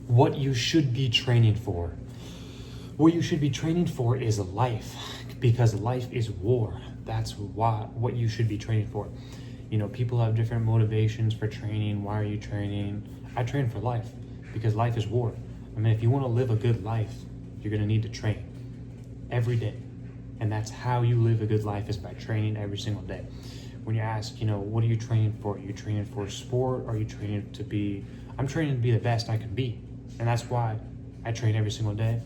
what you should be training for. What you should be training for is life, because life is war. That's what you should be training for. People have different motivations for training. Why are you training? I train for life because life is war. I mean, if you want to live a good life, you're going to need to train every day. And that's how you live a good life, is by training every single day. When you ask, what are you training for? Are you training for sport? Are you training to be, I'm training to be the best I can be. And that's why I train every single day.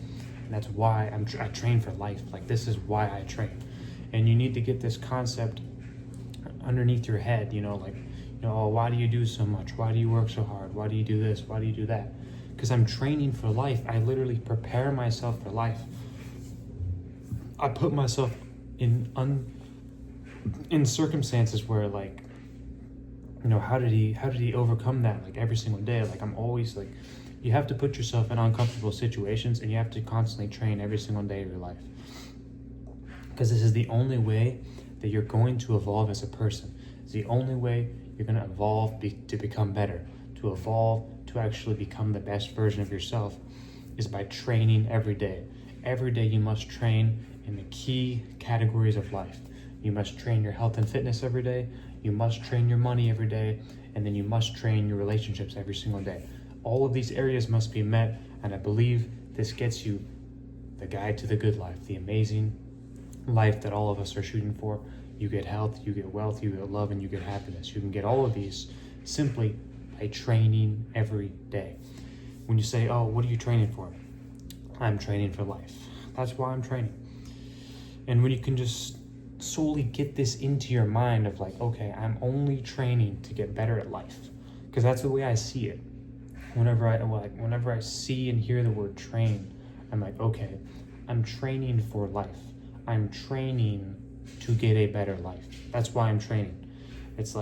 And that's why I train for life. Like, this is why I train. And you need to get this concept underneath your head, oh, why do you do so much? Why do you work so hard? Why do you do this? Why do you do that? Because I'm training for life. I literally prepare myself for life. I put myself in circumstances where, how did he overcome that? Like, every single day, I'm always you have to put yourself in uncomfortable situations, and you have to constantly train every single day of your life. Because this is the only way that you're going to evolve as a person. It's the only way you're going to evolve to become better, to evolve to actually become the best version of yourself, is by training every day. Every day you must train in the key categories of life. You must train your health and fitness every day. You must train your money every day. And then you must train your relationships every single day. All of these areas must be met. And I believe this gets you the guide to the good life, the amazing life that all of us are shooting for. You get health, you get wealth, you get love, and you get happiness. You can get all of these simply by training every day. When you say, oh, what are you training for? I'm training for life. That's why I'm training. And when you can just solely get this into your mind of okay, I'm only training to get better at life, because that's the way I see it. Whenever I see and hear the word train, I'm okay, I'm training for life. I'm training to get a better life. That's why I'm training. It's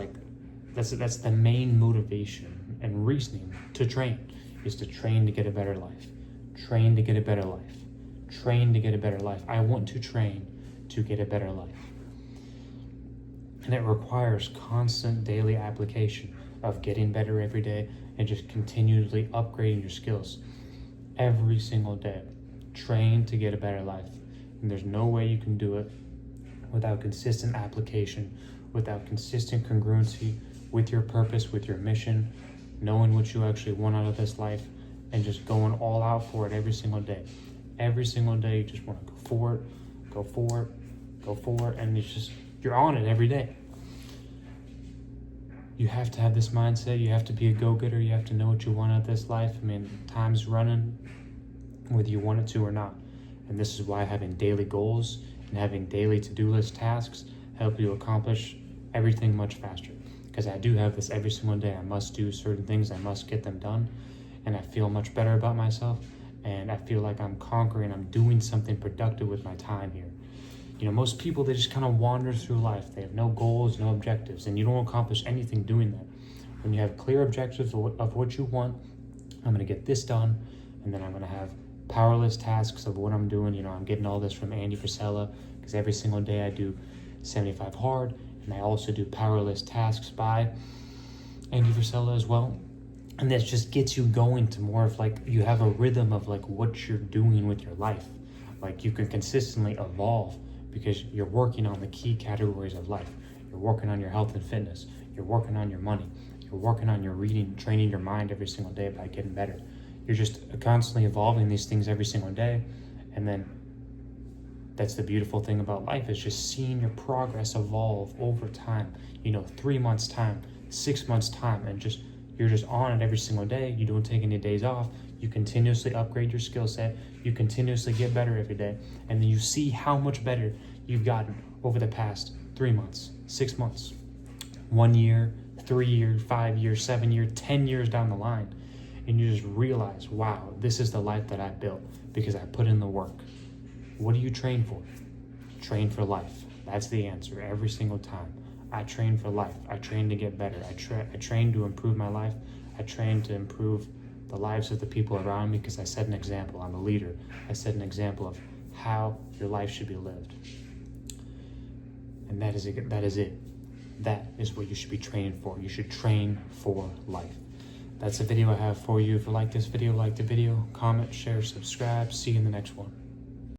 that's the main motivation and reasoning to train, is to train to get a better life. Train to get a better life. Train to get a better life. I want to train to get a better life. And it requires constant daily application of getting better every day and just continually upgrading your skills every single day. Train to get a better life. And there's no way you can do it without consistent application, without consistent congruency with your purpose, with your mission, knowing what you actually want out of this life, and just going all out for it every single day. Every single day, you just want to go for it, and you're on it every day. You have to have this mindset. You have to be a go-getter. You have to know what you want out of this life. I mean, time's running, whether you want it to or not. And this is why having daily goals and having daily to-do list tasks help you accomplish everything much faster. Because I do have this every single day. I must do certain things. I must get them done. And I feel much better about myself. And I feel like I'm conquering. I'm doing something productive with my time here. Most people, they just kind of wander through life. They have no goals, no objectives. And you don't accomplish anything doing that. When you have clear objectives of what you want, I'm going to get this done. And then I'm going to have powerless tasks of what I'm doing. I'm getting all this from Andy Frisella, because every single day I do 75 hard, and I also do powerless tasks by Andy Frisella as well. And that just gets you going to more of you have a rhythm of what you're doing with your life. You can consistently evolve because you're working on the key categories of life. You're working on your health and fitness. You're working on your money. You're working on your reading, training your mind every single day by getting better. You're just constantly evolving these things every single day. And then that's the beautiful thing about life, is just seeing your progress evolve over time. 3 months time, 6 months time, and you're just on it every single day. You don't take any days off. You continuously upgrade your skill set. You continuously get better every day. And then you see how much better you've gotten over the past 3 months, 6 months, 1 year, 3 years, 5 years, 7 years, 10 years down the line. And you just realize, wow, this is the life that I built because I put in the work. What do you train for? Train for life. That's the answer every single time. I train for life. I train to get better. I train to improve my life. I train to improve the lives of the people around me, because I set an example. I'm a leader. I set an example of how your life should be lived. And that is it. That is what you should be training for. You should train for life. that's the video I have for you. If you like this video, like the video, comment, share, subscribe. See you in the next one.